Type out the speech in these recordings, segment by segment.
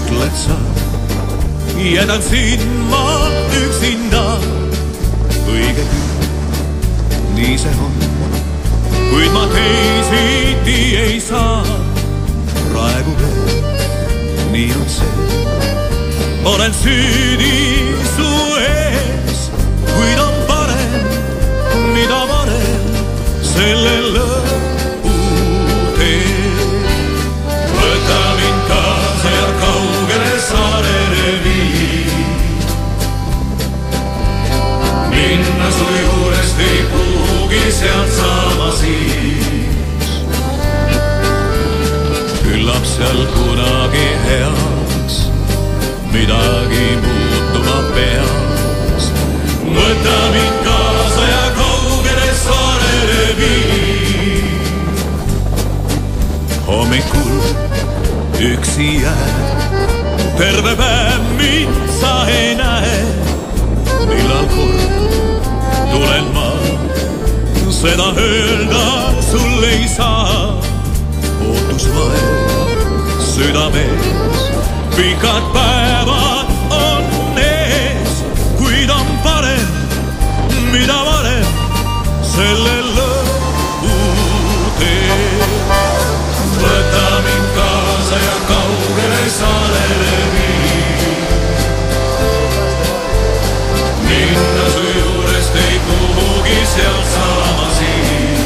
ütled sa, jätan sind ma üksinda. õige küll, nii see on, kuid ma teisiti ei saa. praegu veel, nii on see, olen süüdi su ees, kuid on parem, mida varem selle lõpu teed. võta mind kaasa ja kaugele saarele vii. minna su juurest ei pruugi sealt saama siis. küllap seal kunagi heaks midagi muutuma peaks. võta mind kaasa ja kaugele saarele vii. hommikul üksi jääd, terve päev mind sa ei näe. millal kord tulen ma, seda öelda sul ei saa. ootus vaev südames, pikad päevad on ees, kuid on parem, mida varem selle lõpu teed. võta mind kaasa ja kaugele saarele vii. minna su juurest ei kuhugi sealt saama siin.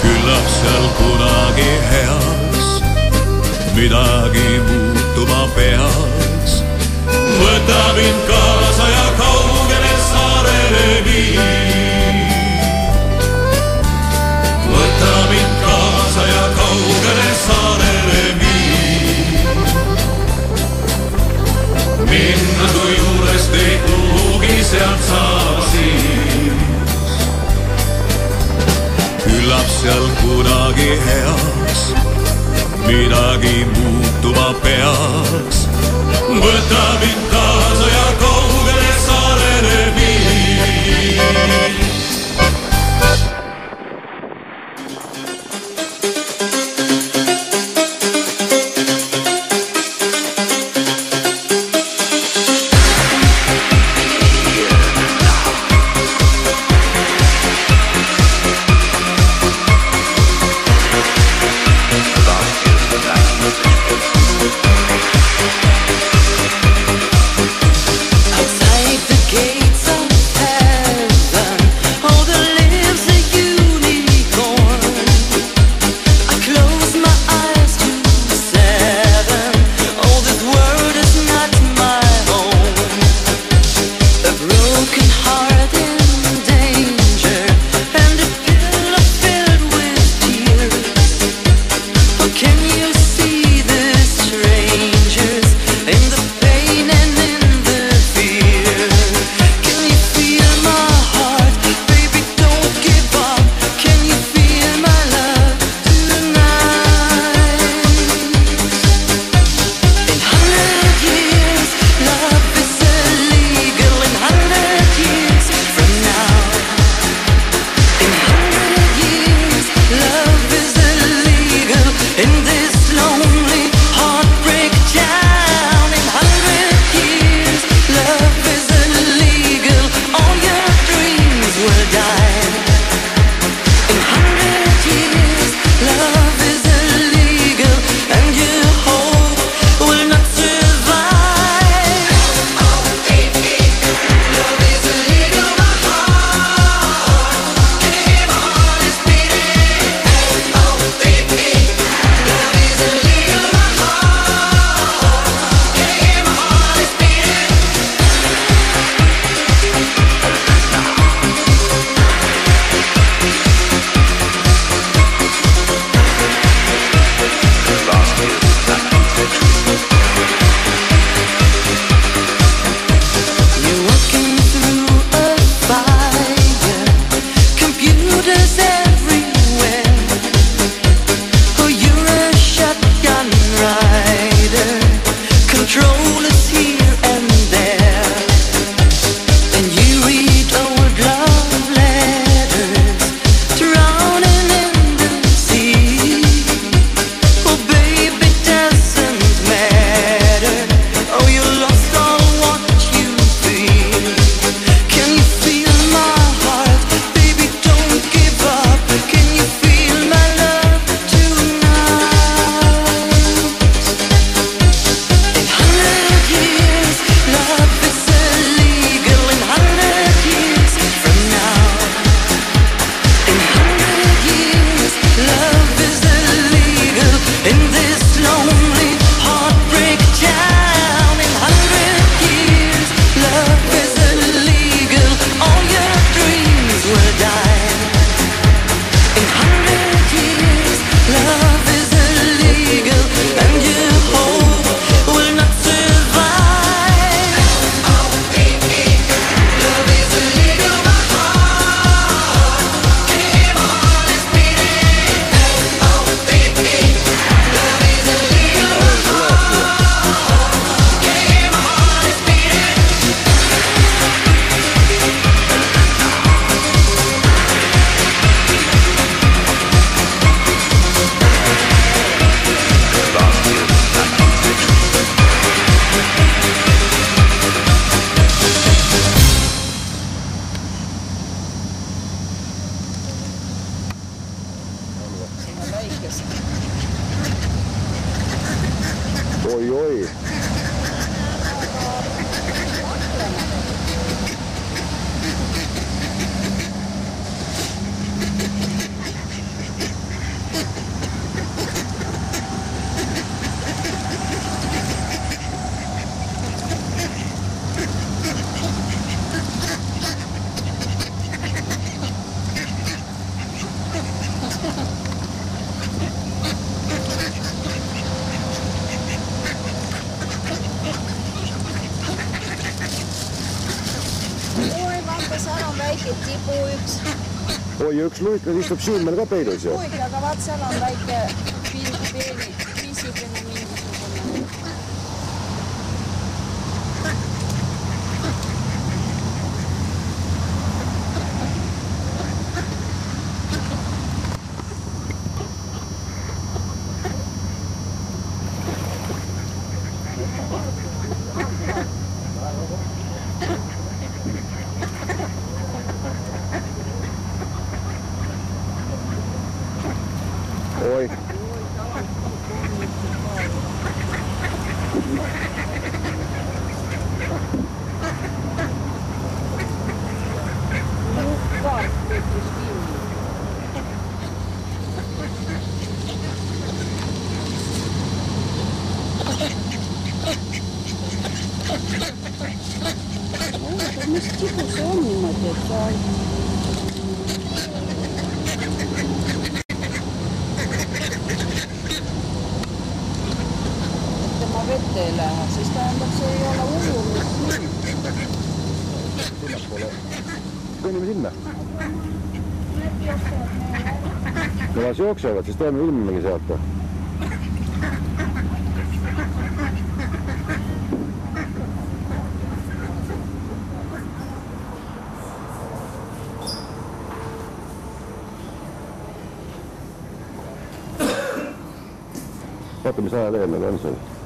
küllap seal kunagi heaks midagi muutuma peaks. võta mind kaasa ja kaugele saarele vii. võta mind kaasa ja kaugele saarele vii. minna su juurest ei pruugi sealt saama siis. küllap seal kunagi heaks midagi muutuma peaks. võta mind kaasa ja kaugele saarele vii. vaata, seal on väike tibu üks. Oi, üks luikas istub siin meil ka peidus ju. Kuigi, aga vaat seal on väike pisikene mingisugune. Oi. Mis tipu see on niimoodi, et see on? Vette ei lähe, siis tähendab, see ei ole ujumist. Sinnapoole. Kõnnime sinna. No las jooksevad, siis toime ilmimegi sealt. Vaata, mis ajalehel meil on seal.